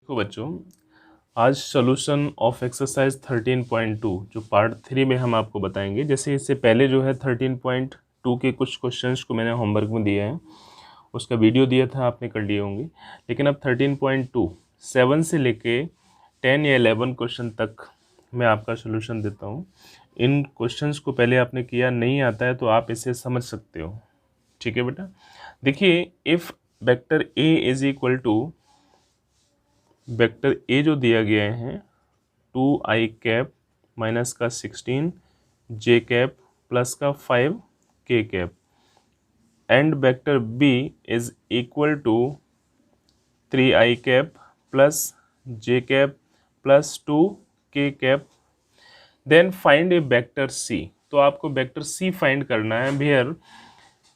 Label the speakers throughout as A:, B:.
A: तो बच्चों, आज सॉल्यूशन ऑफ एक्सरसाइज 13.2 जो पार्ट 3 में हम आपको बताएंगे। जैसे इससे पहले जो है 13.2 के कुछ क्वेश्चंस को मैंने होमवर्क में दिए हैं, उसका वीडियो दिया था, आपने कर लिए होंगे। लेकिन अब 13.2 7 से लेके 10 या 11 क्वेश्चन तक मैं आपका सॉल्यूशन देता हूँ। इन क्वेश्चंस को पहले आपने किया नहीं आता है तो आप इसे समझ सकते हो। ठीक है बेटा, देखिए if vector A is equal to vector A जो दिया गया है 2i माइनस का 16 j प्लस का 5k and vector B is equal to 3i plus j plus 2k, then find a vector C. तो आपको वेक्टर सी फाइंड करना है। Where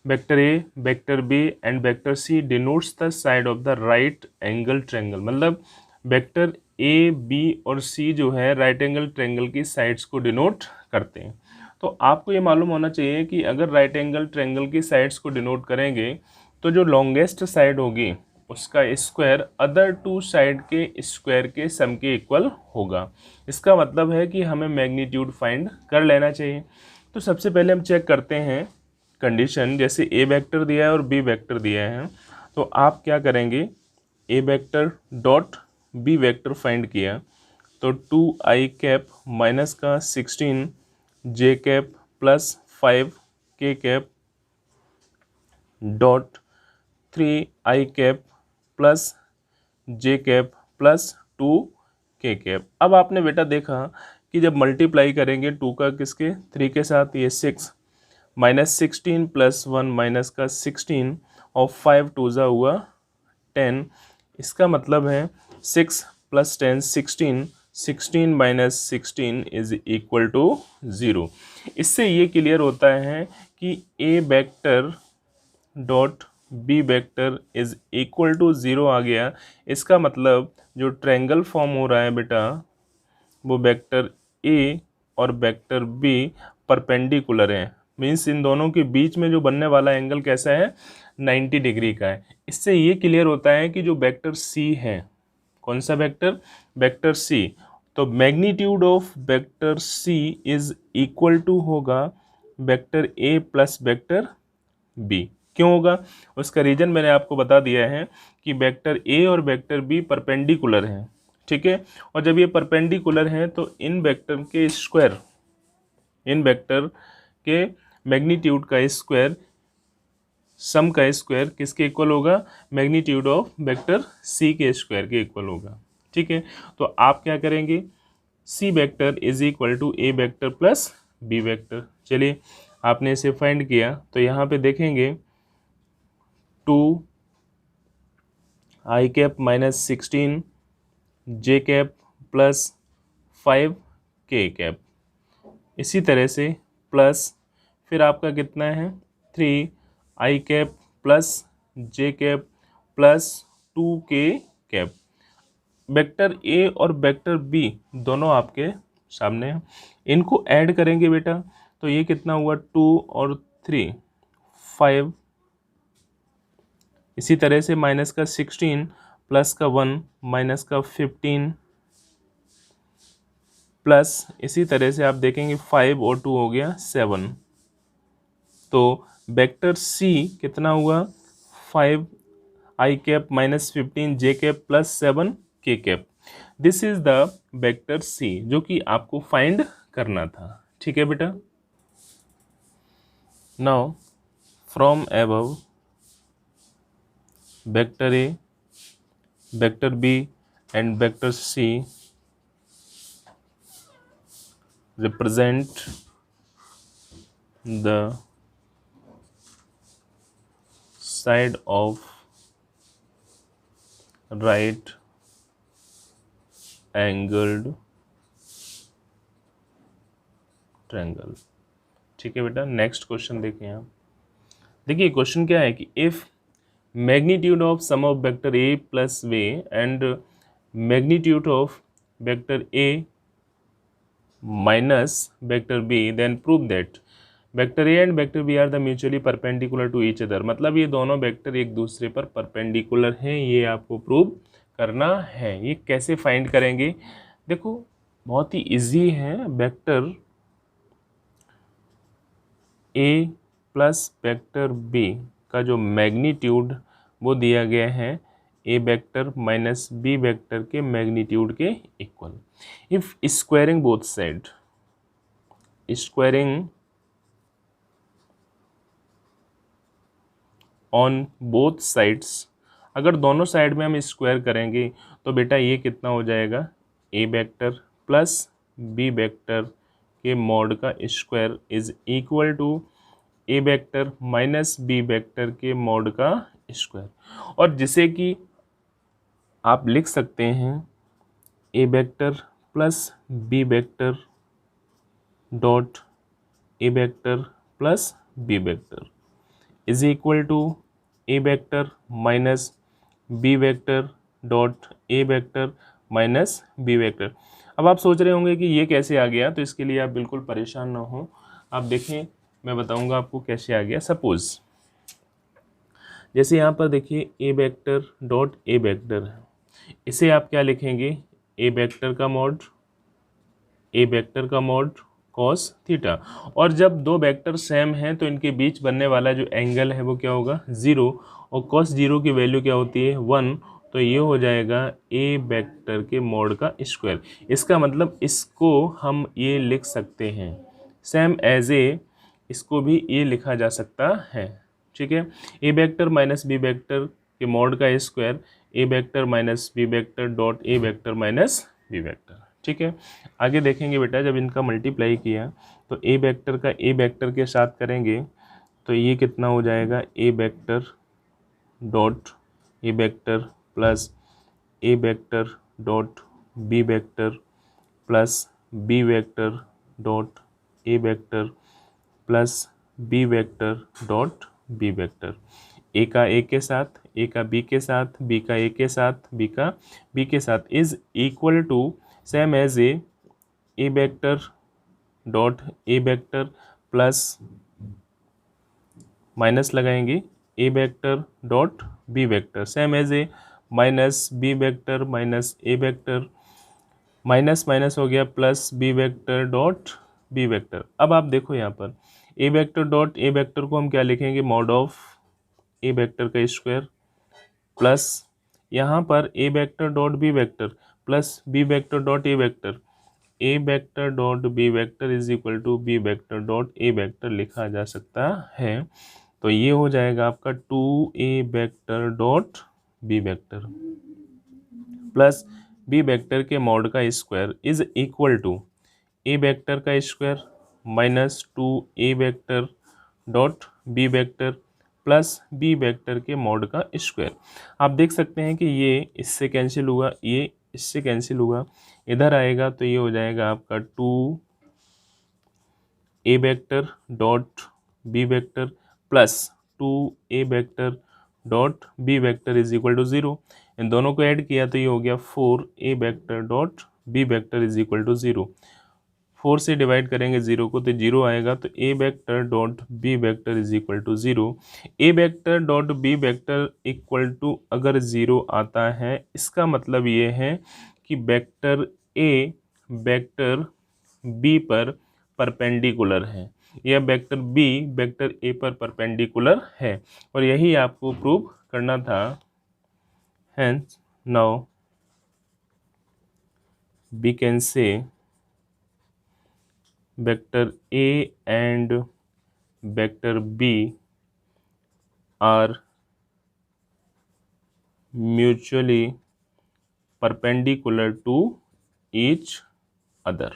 A: vector A, vector B and vector C denotes the side of the right angle triangle. मतलब vector A, B और C जो है right angle triangle की sides को डिनोट करते हैं। तो आपको ये मालूम होना चाहिए कि अगर राइट एंगल ट्रायंगल की साइड्स को डिनोट करेंगे तो जो लॉन्गेस्ट साइड होगी उसका स्क्वायर अदर टू साइड के स्क्वायर के सम के इक्वल होगा। इसका मतलब है कि हमें मैग्नीट्यूड फाइंड कर लेना चाहिए। तो सबसे पहले हम चेक करते हैं कंडीशन। जैसे ए वेक्टर दिया है और बी वेक्टर दिया है, तो आप क्या करेंगे, A vector dot B vector find किया तो 2i माइनस का 16 j plus 5k dot 3i plus j plus 2k। अब आपने बेटा देखा कि जब मल्टीप्लाई करेंगे 2 का किसके 3 के साथ, ये 6 माइनस 16 प्लस 1 माइनस का 16 और 5 टू ज़ा हुआ 10। इसका मतलब है 6 plus 10 16, 16 minus 16 is equal to 0। इससे ये क्लियर होता है कि A vector dot B vector is equal to 0 आ गया। इसका मतलब जो ट्रायंगल फॉर्म हो रहा है बेटा वो वेक्टर ए और वेक्टर बी परपेंडिकुलर है। मीन्स इन दोनों के बीच में जो बनने वाला एंगल कैसा है, 90 डिग्री का है। इससे ये क्लियर होता है कि जो वेक्टर सी है, कौन सा वेक्टर, वेक्टर सी, तो magnitude of vector C is equal to होगा vector A plus vector B. क्यों होगा, उसका रीजन मैंने आपको बता दिया है कि वेक्टर ए और वेक्टर बी परपेंडिकुलर हैं। ठीक है, और जब ये परपेंडिकुलर हैं तो इन वेक्टर के स्क्वायर, इन वेक्टर के मैग्नीट्यूड का स्क्वायर, सम का स्क्वायर किसके इक्वल होगा, मैग्नीट्यूड ऑफ वेक्टर सी के स्क्वायर के इक्वल होगा। ठीक है, तो आप क्या करेंगे, C vector is equal to A vector plus B vector. चलिए आपने इसे फाइंड किया तो यहाँ पे देखेंगे 2i minus 16 j plus 5k, इसी तरह से प्लस फिर आपका कितना है 3i plus j plus 2k। Vector A और वेक्टर बी दोनों आपके सामने हैं। इनको ऐड करेंगे बेटा तो ये कितना हुआ 2 और 3 5। इसी तरह से माइनस का 16 प्लस का 1 माइनस का 15 प्लस इसी तरह से आप देखेंगे 5 और 2 हो गया 7। तो वेक्टर सी कितना हुआ 5i minus 15 j plus 7k। This is the vector C जो कि आपको फाइंड करना था। ठीक है बेटा, now from above vector A, vector B and vector C represent the side of right angled triangle। ठीक है बेटा, नेक्स्ट क्वेश्चन देखें आप। देखिए क्वेश्चन क्या है कि if magnitude of sum of vector A plus B and magnitude of vector A minus vector B then prove that vector A and vector B are the mutually perpendicular to each other. मतलब ये दोनों vector एक दूसरे पर perpendicular हैं, ये आपको prove करना है। ये कैसे फाइंड करेंगे? देखो बहुत ही इजी है। Vector A plus vector B का जो मैग्नीट्यूड वो दिया गया है A vector minus B vector के मैग्नीट्यूड के equal. If squaring both side, squaring on both sides, अगर दोनों साइड में हम स्क्वायर करेंगे तो बेटा ये कितना हो जाएगा, A vector plus B vector के मॉड का square is equal to A vector minus B vector के मॉड का स्क्वायर। और जिसे कि आप लिख सकते हैं A vector plus B vector dot A vector plus B vector is equal to A vector minus B vector dot A vector minus B vector. अब आप सोच रहे होंगे कि ये कैसे आ गया, तो इसके लिए आप बिल्कुल परेशान ना हो। आप देखें, मैं बताऊंगा आपको कैसे आ गया। सपोज जैसे यहाँ पर देखिए ए वेक्टर डॉट ए वेक्टर है, इसे आप क्या लिखेंगे, ए वेक्टर का मॉड, ए वेक्टर का मॉड कॉस थीटा। और जब दो वेक्टर सेम हैं तो इनके बीच बनने वाला जो एंगल है वो क्या होगा, ज़ीरो, और कॉस जीरो की वैल्यू क्या होती है, 1। तो ये हो जाएगा ए वेक्टर के मॉड का स्क्वायर। इसका मतलब इसको हम ये लिख सकते हैं सेम एज ए, इसको भी ये लिखा जा सकता है। ठीक है, A vector minus B vector के मॉड का square, A vector minus B vector dot A vector minus B vector. ठीक है, आगे देखेंगे बेटा, जब इनका मल्टीप्लाई किया तो ए वेक्टर का ए वेक्टर के साथ करेंगे तो ये कितना हो जाएगा, A vector dot A vector plus A vector dot B vector plus B vector dot A vector plus B vector dot B vector. A का ए के साथ, ए का बी के साथ, बी का ए के साथ, बी का बी के साथ is equal to same as A vector dot A vector plus minus लगाएंगे A vector dot B vector same as A minus B vector minus A vector, minus minus हो गया plus B vector dot B vector. अब आप देखो यहाँ पर A vector dot A vector को हम क्या लिखेंगे, मॉड ऑफ ए वेक्टर का स्क्वायर प्लस यहाँ पर A vector dot B vector plus B vector dot A vector dot B vector is equal to B vector dot A vector लिखा जा सकता है। तो ये हो जाएगा आपका 2a vector dot B vector plus B vector के मॉड का square is equal to A vector का square minus 2a vector dot B vector plus B vector के मॉड का स्क्वायर। आप देख सकते हैं कि ये इससे कैंसिल हुआ, ये इससे कैंसिल हुआ, इधर आएगा तो ये हो जाएगा आपका 2a vector dot B vector plus 2a vector dot B vector is equal to 0। इन दोनों को ऐड किया तो ये हो गया 4a vector dot B vector is equal to 0। 4 से डिवाइड करेंगे 0 को तो 0 आएगा, तो a vector dot B vector is equal to 0। A vector dot B vector equal to अगर 0 आता है, इसका मतलब ये है कि वेक्टर a वेक्टर b पर परपेंडिकुलर है या वेक्टर b वेक्टर a पर परपेंडिकुलर है, और यही आपको प्रूव करना था। Hence now we can say vector a and vector b are mutually perpendicular to each other।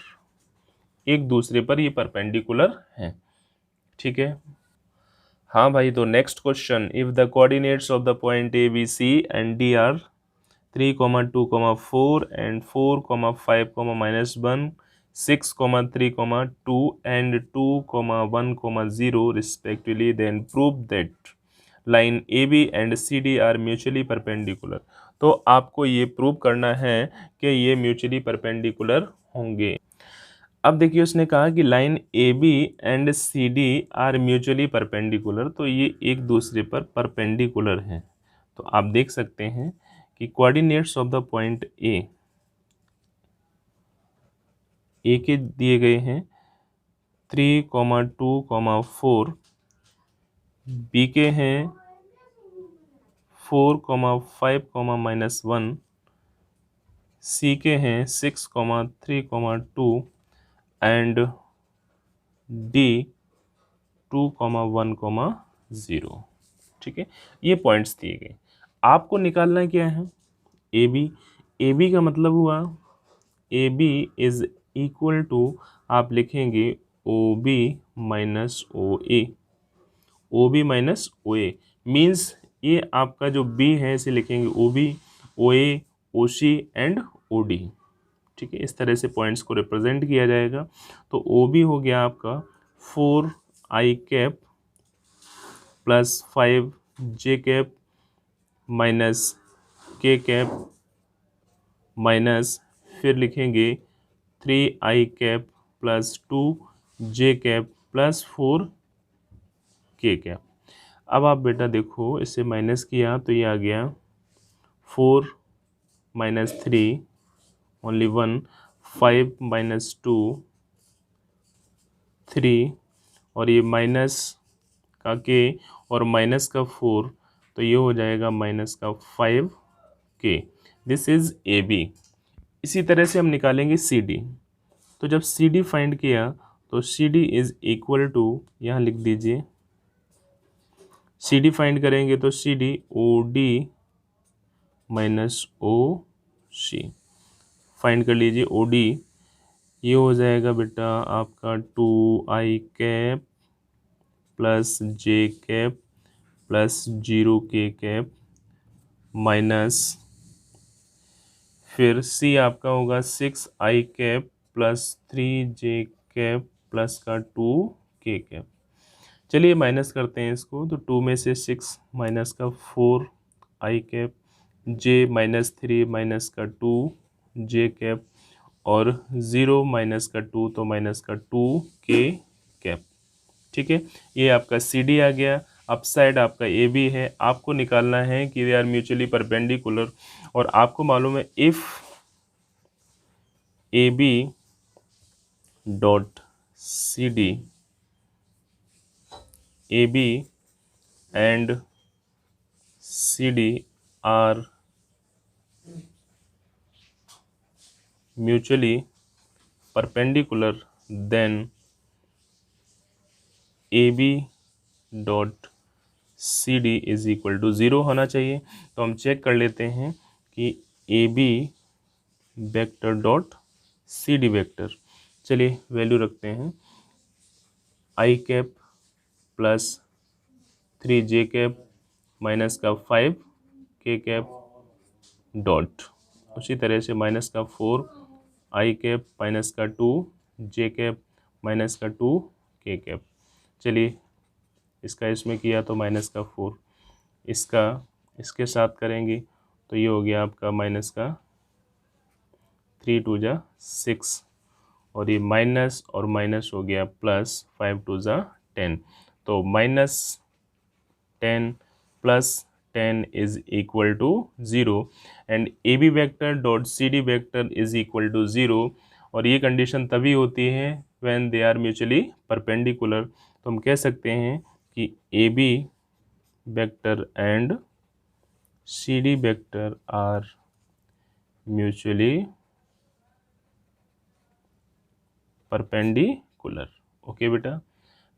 A: एक दूसरे पर ये परपेंडिकुलर हैं। ठीक है, हाँ भाई, तो next question, if the coordinates of the point A B C and D are 3, 2, 4 and 4, 5, -1, 6, 3, 2 and 2, 1, 0 respectively, then prove that line AB and CD are mutually perpendicular। तो आपको ये प्रूव करना है कि ये म्यूचुअली परपेंडिकुलर होंगे। अब देखिए उसने कहा कि line AB and CD are mutually perpendicular, तो ये एक दूसरे पर परपेंडिकुलर हैं। तो आप देख सकते हैं कि कोऑर्डिनेट्स ऑफ द पॉइंट ए के दिए गए हैं 3,2,4, बी के हैं 4,5,-1, सी के हैं 6,3,2 एंड डी 2,1,0। ठीक है, ये पॉइंट्स दिए गए। आपको निकालना क्या है? A B. ए बी का मतलब हुआ A B is equal to, आप लिखेंगे O B minus O A. O B minus O A means ये आपका जो बी है इसे लिखेंगे O B, O A, O C and O D. ठीक है, इस तरह से पॉइंट्स को रिप्रेजेंट किया जाएगा। तो ओ बी हो गया आपका 4i plus 5j minus k minus, फिर लिखेंगे 3i plus 2j plus 4k। अब आप बेटा देखो, इसे माइनस किया तो ये आ गया 4 माइनस 3 ओनली 1, 5 माइनस 2 3, और ये माइनस का k और माइनस का 4, तो ये हो जाएगा माइनस का 5k। This is A B. इसी तरह से हम निकालेंगे सी डी। तो जब सी डी फाइंड किया तो C D is equal to, यहाँ लिख दीजिए, सी डी फाइंड करेंगे तो C D O D minus O C find कर लीजिए। ओ डी ये हो जाएगा बेटा आपका 2i plus j plus 0k minus, फिर सी आपका होगा 6i प्लस 3j प्लस का 2k। चलिए माइनस करते हैं इसको। तो 2 में से 6 माइनस का 4i, j माइनस 3 माइनस का 2j, और 0 माइनस का 2 तो माइनस का 2k। ठीक है, ये आपका सी डी आ गया। अप साइड आपका ए बी है। आपको निकालना है कि दे आर म्यूचुअली परपेंडिकुलर, और आपको मालूम है if A B dot C D, A B and C D are mutually perpendicular, then A B dot C D is equal to 0 होना चाहिए। तो हम चेक कर लेते हैं कि A B vector dot C D vector. चलिए value रखते हैं, i प्लस 3j माइनस का 5k डॉट, उसी तरह से माइनस का 4i माइनस का 2j माइनस का 2k। चलिए इसका इसमें किया तो माइनस का 4, इसका इसके साथ करेंगे तो ये हो गया आपका माइनस का 3 2 जा 6, और ये माइनस और माइनस हो गया प्लस 5 2 जा 10। तो minus 10 plus 10 is equal to 0 and A B vector dot C D vector is equal to 0। और ये कंडीशन तभी होती है when they are mutually perpendicular. तो हम कह सकते हैं कि A B vector and C D vector are mutually perpendicular. Okay बेटा,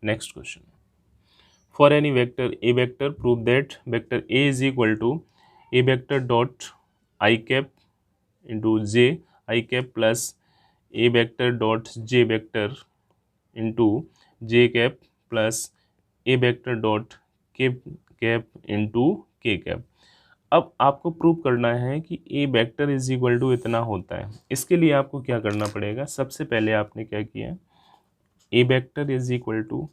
A: next question. For any vector a vector, prove that vector a is equal to a vector dot I into j I plus a vector dot j vector into j plus a vector dot k into k। अब आपको prove करना है कि a vector is equal to इतना होता है। इसके लिए आपको क्या करना पड़ेगा? सबसे पहले आपने क्या किया, a vector is equal to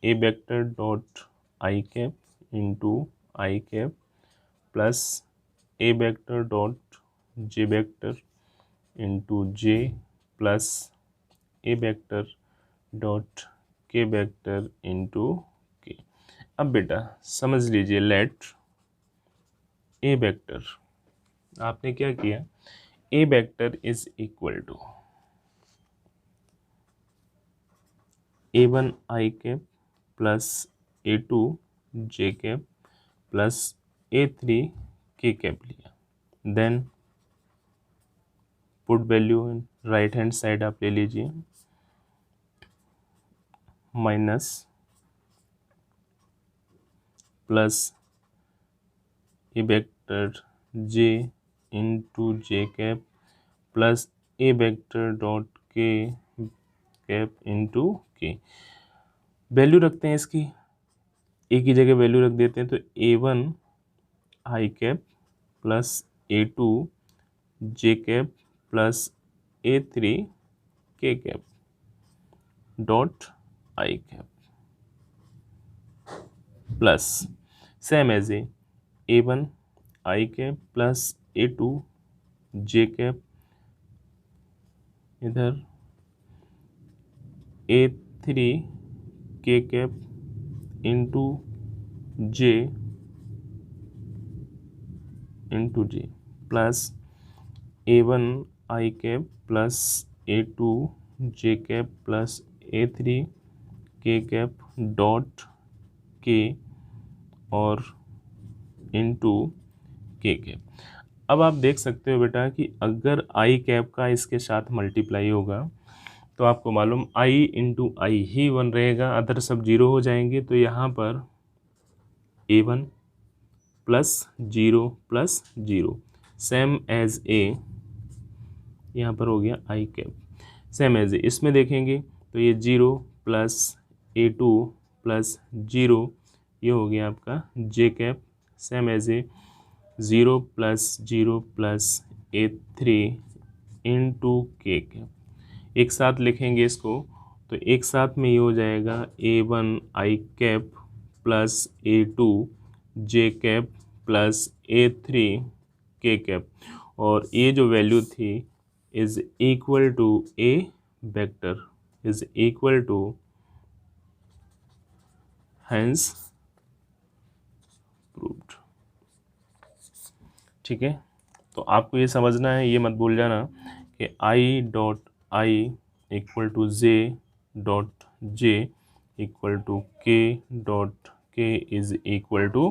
A: a vector dot I into I plus a vector dot j vector into j plus a vector dot k vector into k। अब बेटा समझ लीजिए, लेट a vector आपने क्या किया, A vector is equal to A1 I cap plus A2 J cap plus A3 K cap लिया, then put value in right hand side आप ले लीजिए, minus plus A vector J into J cap plus A vector dot K cap into K। Value रखते हैं इसकी, ए की जगह value रख देते हैं, तो A1 I cap plus A2 J cap plus A3 K cap dot I cap plus same as A1 I cap plus A2 J cap, इधर A3 K cap into J plus A1 I cap plus A2 J cap plus A3 K cap dot K और into K cap. अब आप देख सकते हो बेटा कि अगर I कैप का इसके साथ मल्टीप्लाई होगा तो आपको मालूम I इंटू आई ही 1 रहेगा, अदर सब 0 हो जाएंगे, तो यहाँ पर A1 plus 0 plus 0 same as A, यहाँ पर हो गया I cap same as A. इसमें देखेंगे तो ये 0 प्लस A2 प्लस 0, ये हो गया आपका J cap same as A 0 plus 0 plus A3 into K cap. एक साथ लिखेंगे इसको तो एक साथ में ये हो जाएगा A1 I cap plus A2 J cap plus A3 K cap, और ये जो वैल्यू थी is equal to A vector is equal to, hence proved. ठीक है, तो आपको ये समझना है, ये मत भूल जाना कि I dot I equal to J dot J equal to K dot K is equal to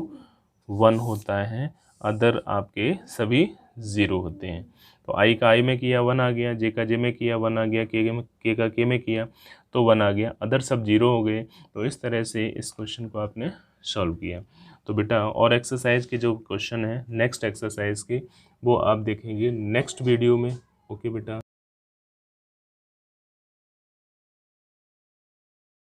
A: 1 होता है, अदर आपके सभी 0 होते हैं। तो I का I में किया 1 आ गया, J का J में किया 1 आ गया, K का K में किया तो 1 आ गया, अदर सब 0 हो गए। तो इस तरह से इस क्वेश्चन को आपने सॉल्व किया। तो बेटा और एक्सरसाइज के जो क्वेश्चन है नेक्स्ट एक्सरसाइज के, वो आप देखेंगे नेक्स्ट वीडियो में। ओके बेटा।